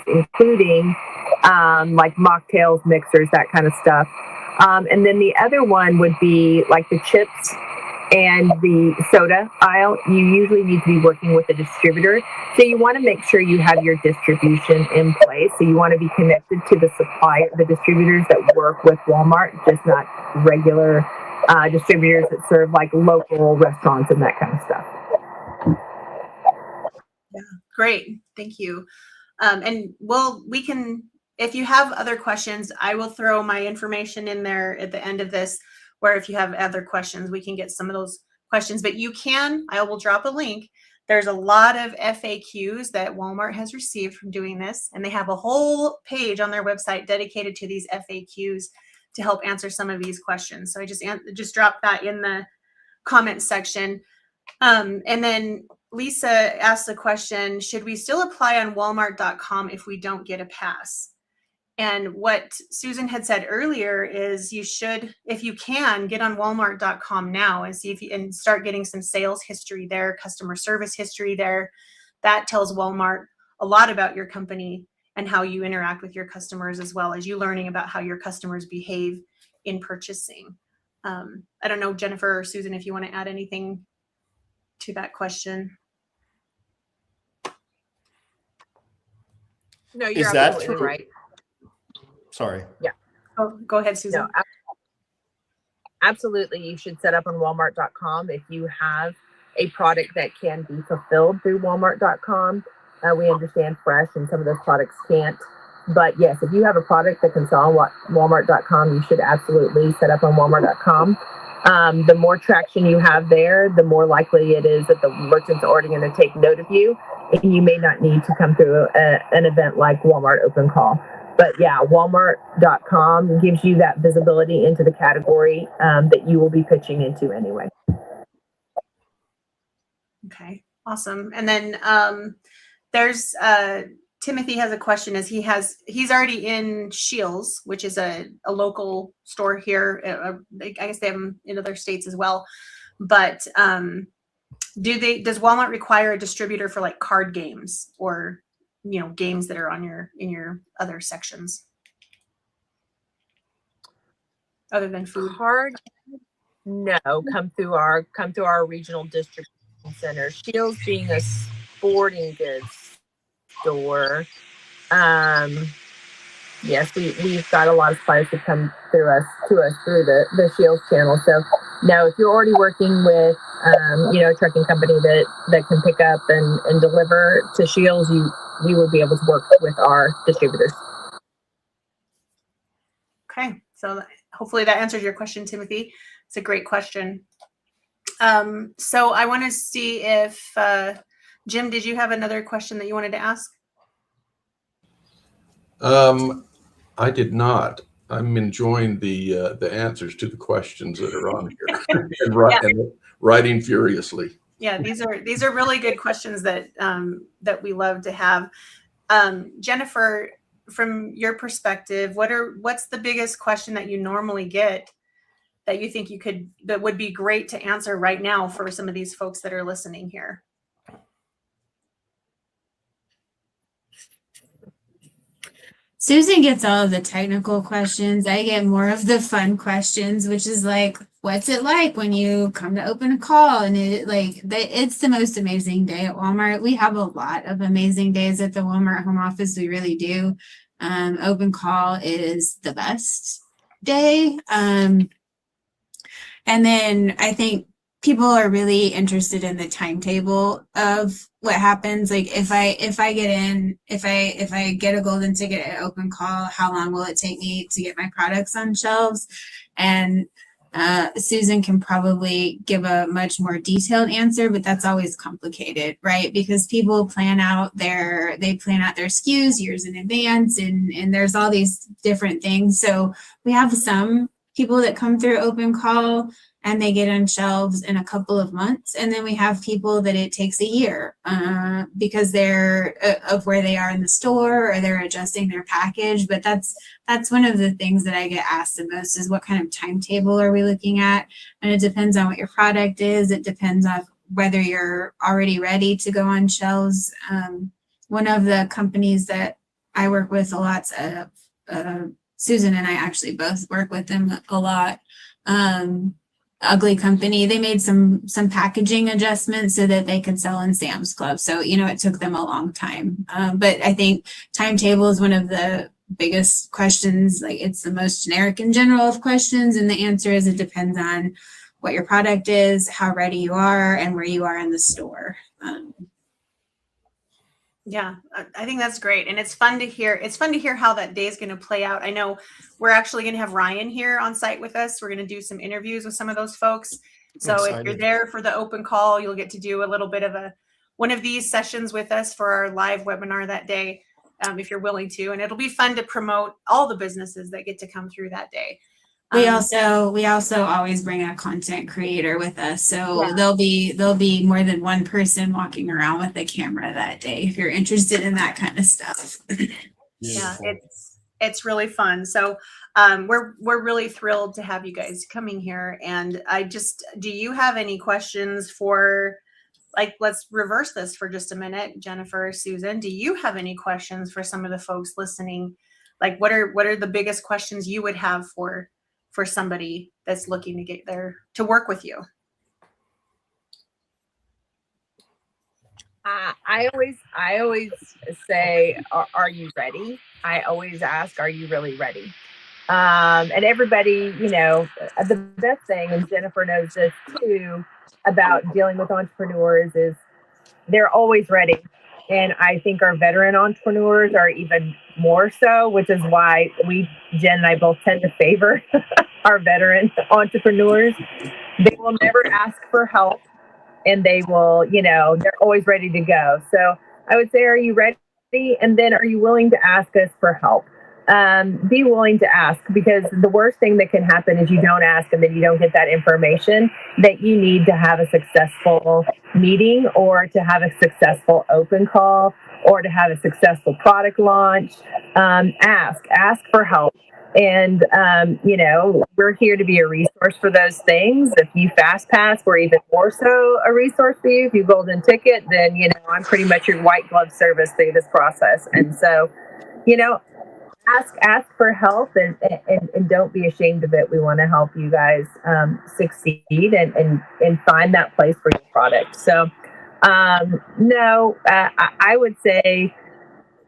including like mocktails, mixers, that kind of stuff. And then the other one would be like the chips and the soda aisle. You usually need to be working with a distributor. So you want to make sure you have your distribution in place. So you want to be connected to the distributors that work with Walmart, just not regular distributors that serve like local restaurants and that kind of stuff. Yeah, great. Thank you. And we can, if you have other questions, I will throw my information in there at the end of this, where if you have other questions, we can get some of those questions. But I will drop a link. There's a lot of FAQs that Walmart has received from doing this, and they have a whole page on their website dedicated to these FAQs to help answer some of these questions. So I just dropped that in the comment section. And then Lisa asked the question, should we still apply on Walmart.com if we don't get a pass? And what Susan had said earlier is you should, if you can, get on Walmart.com now and see and start getting some sales history there, customer service history there. That tells Walmart a lot about your company and how you interact with your customers, as well as you learning about how your customers behave in purchasing. I don't know, Jennifer or Susan, if you want to add anything to that question. No, you're Is that absolutely true? right. Sorry. Yeah. Go ahead, Susan. No, absolutely. You should set up on Walmart.com if you have a product that can be fulfilled through Walmart.com. We understand fresh and some of those products can't. But yes, if you have a product that can sell on Walmart.com, you should absolutely set up on Walmart.com. The more traction you have there, the more likely it is that the merchant's already going to take note of you, and you may not need to come through an event like Walmart Open Call. But yeah, Walmart.com gives you that visibility into the category that you will be pitching into anyway. Okay, awesome. And then there's Timothy has a question. He's already in Shields, which is a local store here. I guess they have them in other states as well. But does Walmart require a distributor for like card games or games that are in your other sections other than food? No, come through our regional distribution center. Shields being a sporting goods store. Yes, we've got a lot of suppliers that come through us through the Shields channel. So now, if you're already working with a trucking company that can pick up and deliver to Shields, we would be able to work with our distributors. Okay, so hopefully that answers your question, Timothy. It's a great question. So I want to see if Jim, did you have another question that you wanted to ask? I did not. I'm enjoying the answers to the questions that are on here and writing furiously. Yeah, these are really good questions that that we love to have. Jennifer, from your perspective, what's the biggest question that you normally get that you think that would be great to answer right now for some of these folks that are listening here? Susan gets all of the technical questions. I get more of the fun questions, which is like, what's it like when you come to open a call? And it's the most amazing day at Walmart. We have a lot of amazing days at the Walmart home office. We really do. Open call is the best day. And then I think people are really interested in the timetable of what happens. Like if I get a golden ticket at open call, how long will it take me to get my products on shelves? And Susan can probably give a much more detailed answer, but that's always complicated, right? Because people plan out their SKUs years in advance, and there's all these different things. So we have some people that come through open call and they get on shelves in a couple of months. And then we have people that it takes a year because they're of where they are in the store, or they're adjusting their package. But that's one of the things that I get asked the most is, what kind of timetable are we looking at? And it depends on what your product is. It depends on whether you're already ready to go on shelves. One of the companies that I work with a lot, Susan and I actually both work with them a lot. Ugly Company, they made some packaging adjustments so that they could sell in Sam's Club. So, it took them a long time. But I think timetable is one of the biggest questions. Like, it's the most generic and general of questions. And the answer is, it depends on what your product is, how ready you are, and where you are in the store. Yeah, I think that's great. And it's fun to hear. It's fun to hear how that day is going to play out. I know we're actually going to have Ryan here on site with us. We're going to do some interviews with some of those folks. So if you're there for the open call, you'll get to do a little bit of one of these sessions with us for our live webinar that day, if you're willing to. And it'll be fun to promote all the businesses that get to come through that day. We also always bring a content creator with us. So there'll be more than one person walking around with a camera that day, if you're interested in that kind of stuff. Yeah, it's really fun. So we're really thrilled to have you guys coming here. And do you have any questions for, let's reverse this for just a minute, Jennifer, Susan, do you have any questions for some of the folks listening? Like, what are the biggest questions you would have for somebody that's looking to get there to work with you? I always say, are you ready? I always ask, are you really ready? And everybody, the best thing, and Jennifer knows this too, about dealing with entrepreneurs is they're always ready. And I think our veteran entrepreneurs are even more so, which is why Jen and I both tend to favor our veteran entrepreneurs. They will never ask for help, and they will, they're always ready to go. So I would say, are you ready? And then, are you willing to ask us for help? Be willing to ask, because the worst thing that can happen is you don't ask and then you don't get that information that you need to have a successful meeting, or to have a successful open call, or to have a successful product launch. Ask for help. And, we're here to be a resource for those things. If you fast pass, we're even more so a resource for you. If you golden ticket, then, I'm pretty much your white glove service through this process. And so, ask for help, and don't be ashamed of it. We want to help you guys succeed and find that place for your product. So, I would say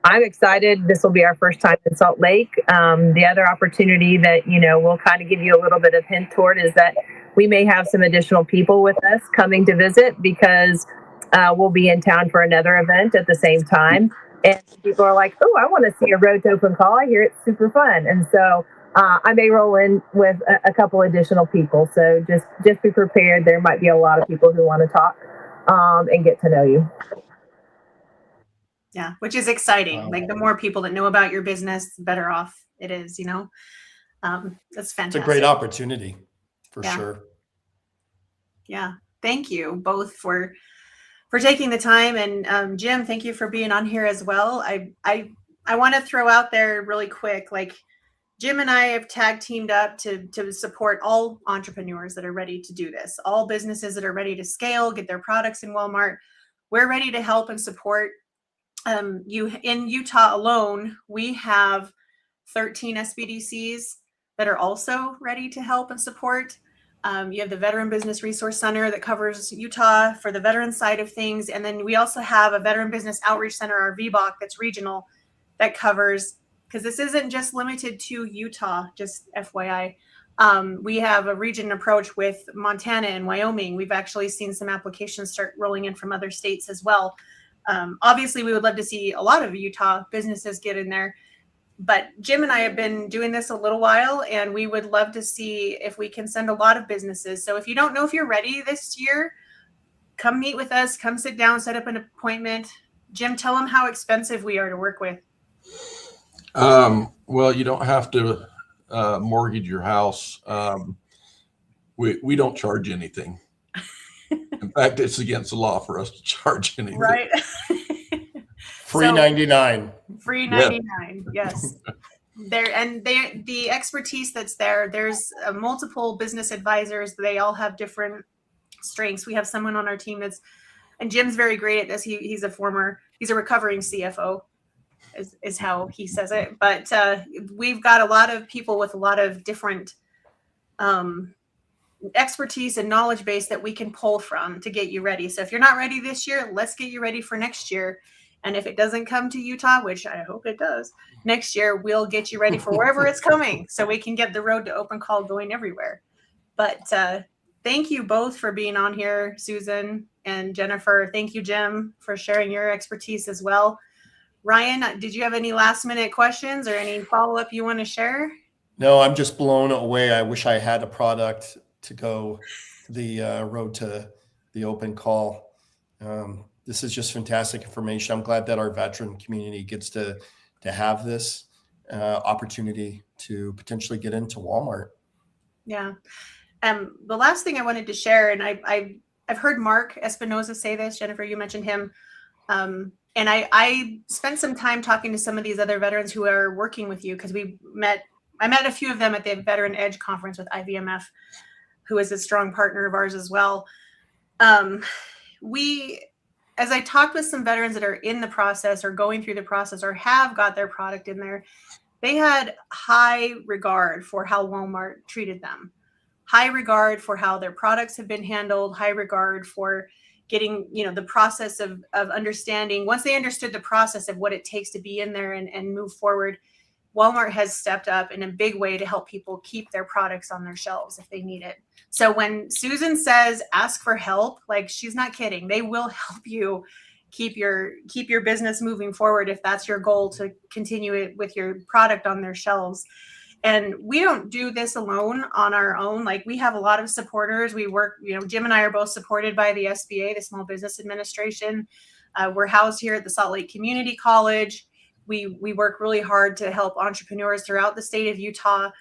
I'm excited. This will be our first time in Salt Lake. The other opportunity that, we'll kind of give you a little bit of hint toward is that we may have some additional people with us coming to visit because we'll be in town for another event at the same time. And people are like, oh, I want to see a Road to Open Call. I hear it's super fun. And so I may roll in with a couple additional people. So just be prepared. There might be a lot of people who want to talk and get to know you. Yeah, which is exciting. Wow. Like the more people that know about your business, the better off it is, That's fantastic. It's a great opportunity for Yeah. sure. Yeah. Thank you both for taking the time. And Jim, thank you for being on here as well. I want to throw out there really quick, like Jim and I have tag teamed up to support all entrepreneurs that are ready to do this, all businesses that are ready to scale, get their products in Walmart. We're ready to help and support. You in Utah alone, we have 13 SBDCs that are also ready to help and support. You have the Veteran Business Resource Center that covers Utah for the veteran side of things. And then we also have a Veteran Business Outreach Center, or VBOC, that's regional, that covers, because this isn't just limited to Utah, just FYI. We have a region approach with Montana and Wyoming. We've actually seen some applications start rolling in from other states as well. Obviously, we would love to see a lot of Utah businesses get in there. But Jim and I have been doing this a little while, and we would love to see if we can send a lot of businesses. So if you don't know if you're ready this year, come meet with us, come sit down, set up an appointment. Jim, tell them how expensive we are to work with. Well, you don't have to mortgage your house. We don't charge anything. In fact, it's against the law for us to charge anything. Right. Free 99. Free 99. Yes. The expertise that's there, there's multiple business advisors. They all have different strengths. We have someone on our team and Jim's very great at this. He's a recovering CFO is how he says it. But we've got a lot of people with a lot of different expertise and knowledge base that we can pull from to get you ready. So if you're not ready this year, let's get you ready for next year. And if it doesn't come to Utah, which I hope it does, next year we'll get you ready for wherever it's coming so we can get the Road to Open Call going everywhere. But thank you both for being on here, Susan and Jennifer. Thank you, Jim, for sharing your expertise as well. Ryan, did you have any last minute questions or any follow-up you want to share? No, I'm just blown away. I wish I had a product to go the Road to the Open Call. This is just fantastic information. I'm glad that our veteran community gets to have this opportunity to potentially get into Walmart. Yeah. The last thing I wanted to share, and I've heard Mark Espinoza say this, Jennifer, you mentioned him. And I spent some time talking to some of these other veterans who are working with you because I met a few of them at the Veteran Edge conference with IVMF, who is a strong partner of ours as well. As I talked with some veterans that are in the process or going through the process or have got their product in there, they had high regard for how Walmart treated them, high regard for how their products have been handled, high regard for getting, the process of understanding. Once they understood the process of what it takes to be in there and move forward, Walmart has stepped up in a big way to help people keep their products on their shelves if they need it. So when Susan says ask for help, like she's not kidding. They will help you keep your business moving forward if that's your goal, to continue it with your product on their shelves. And we don't do this alone on our own. Like we have a lot of supporters. We work, Jim and I are both supported by the SBA, the Small Business Administration. We're housed here at the Salt Lake Community College. We work really hard to help entrepreneurs throughout the state of Utah.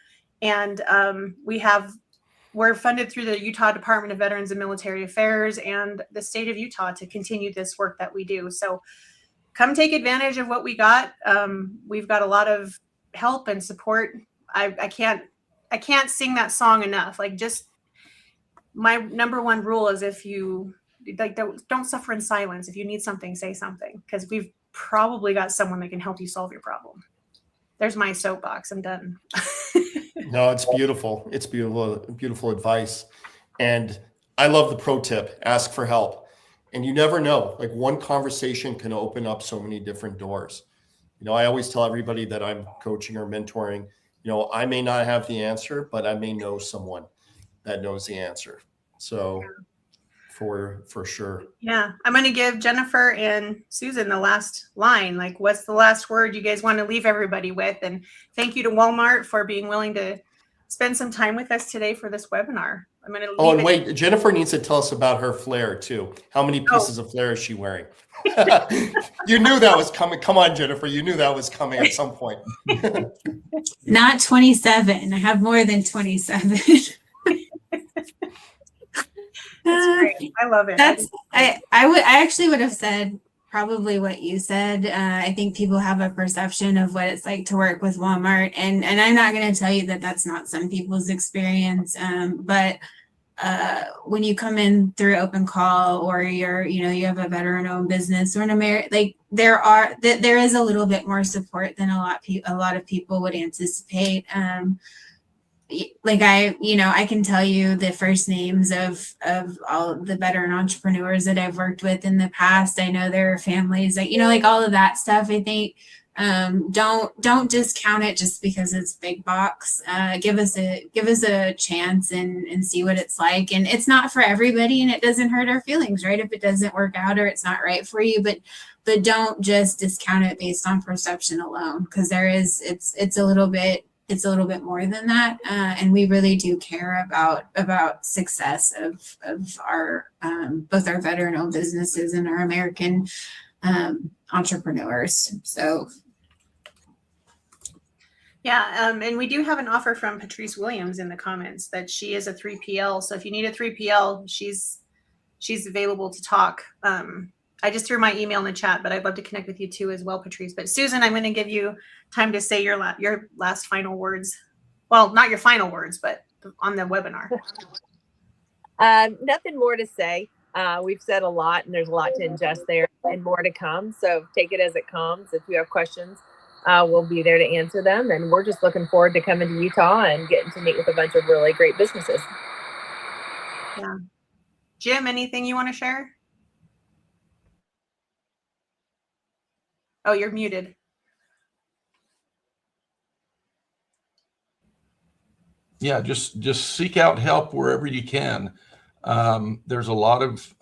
And we're funded through the Utah Department of Veterans and Military Affairs and the state of Utah to continue this work that we do. So come take advantage of what we got. We've got a lot of help and support. I can't sing that song enough. Like, just my number one rule is, if you don't suffer in silence. If you need something, say something, because we've probably got someone that can help you solve your problem. There's my soapbox. I'm done. No, it's beautiful. It's beautiful advice. And I love the pro tip, ask for help. And you never know, like one conversation can open up so many different doors. I always tell everybody that I'm coaching or mentoring, I may not have the answer, but I may know someone that knows the answer. So for sure. Yeah. I'm going to give Jennifer and Susan the last line. Like, what's the last word you guys want to leave everybody with? And thank you to Walmart for being willing to spend some time with us today for this webinar. I'm going to leave and wait, Jennifer needs to tell us about her flare too. How many pieces of flare is she wearing? You knew that was coming. Come on, Jennifer. You knew that was coming at some point. Not 27. I have more than 27. That's great. I love it. I actually would have said probably what you said. I think people have a perception of what it's like to work with Walmart, and I'm not going to tell you that that's not some people's experience. But when you come in through open call, or you have a veteran-owned business, or there is a little bit more support than a lot of people would anticipate. I can tell you the first names of all of the veteran entrepreneurs that I've worked with in the past. I know their families, all of that stuff. I think don't discount it just because it's big box. Give us a chance and see what it's like. And it's not for everybody, and it doesn't hurt our feelings, right? If it doesn't work out or it's not right for you, but don't just discount it based on perception alone, because it's a little bit more than that, and we really do care about success of our both our veteran-owned businesses and our American entrepreneurs. So yeah, and we do have an offer from Patrice Williams in the comments that she is a 3PL. So if you need a 3PL, she's available to talk. I just threw my email in the chat, but I'd love to connect with you too as well, Patrice. But Susan, I'm going to give you time to say your last final words. Well, not your final words, but on the webinar. Nothing more to say. We've said a lot, and there's a lot to ingest there, and more to come. So take it as it comes. If you have questions, we'll be there to answer them. And we're just looking forward to coming to Utah and getting to meet with a bunch of really great businesses. Yeah. Jim, anything you want to share? Oh, you're muted. Yeah, just seek out help wherever you can. There's a lot of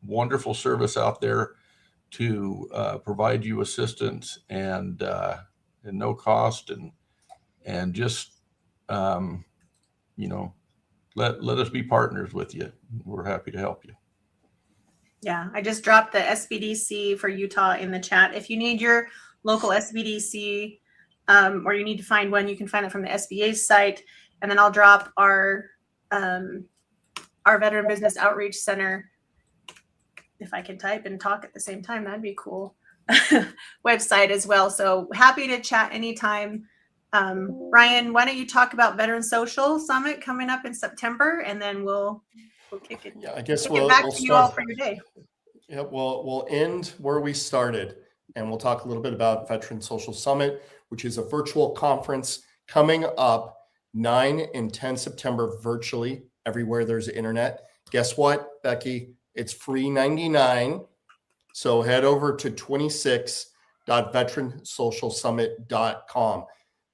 wonderful service out there to provide you assistance and no cost, and just let us be partners with you. We're happy to help you. Yeah, I just dropped the SBDC for Utah in the chat. If you need your local SBDC or you need to find one, you can find it from the SBA's site. And then I'll drop our Veteran Business Outreach Center, if I can type and talk at the same time, that'd be cool, website as well. So happy to chat anytime. Ryan, why don't you talk about Veteran Social Summit coming up in September, and then we'll kick it. Yeah, I guess we'll back to you all for your day. Yeah, we'll end where we started, and we'll talk a little bit about Veteran Social Summit, which is a virtual conference coming up 9 and 10 September virtually everywhere there's internet. Guess what, Becky? It's free 99. So head over to 26.veteransocialsummit.com.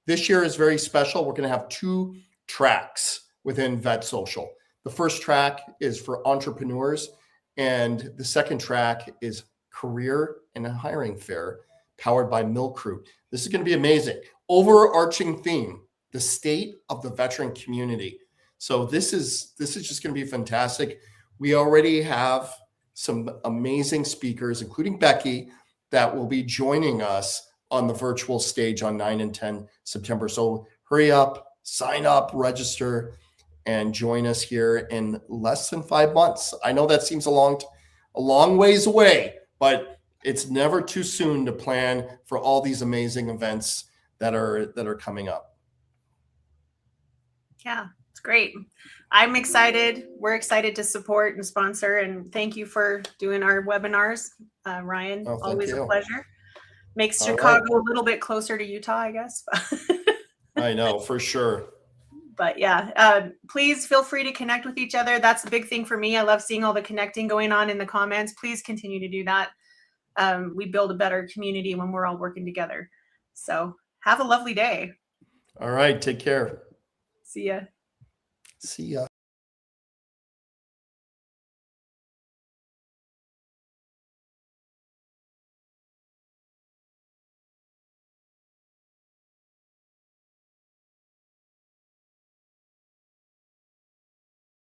This year is very special. We're going to have 2 tracks within Vet Social. The first track is for entrepreneurs, and the second track is career and hiring fair, powered by Milk Root. This is going to be amazing. Overarching theme, the state of the veteran community. So this is just going to be fantastic. We already have some amazing speakers, including Becky, that will be joining us on the virtual stage on 9 and 10 September. So hurry up, sign up, register, and join us here in less than 5 months. I know that seems a long ways away, but it's never too soon to plan for all these amazing events that are coming up. Yeah, it's great. I'm excited. We're excited to support and sponsor, and thank you for doing our webinars, Ryan. Always a pleasure. Makes Chicago a little bit closer to Utah, I guess. I know, for sure. But yeah, please feel free to connect with each other. That's a big thing for me. I love seeing all the connecting going on in the comments. Please continue to do that. we build a better community when we're all working together. So have a lovely day. All right. Take care. See ya. See ya.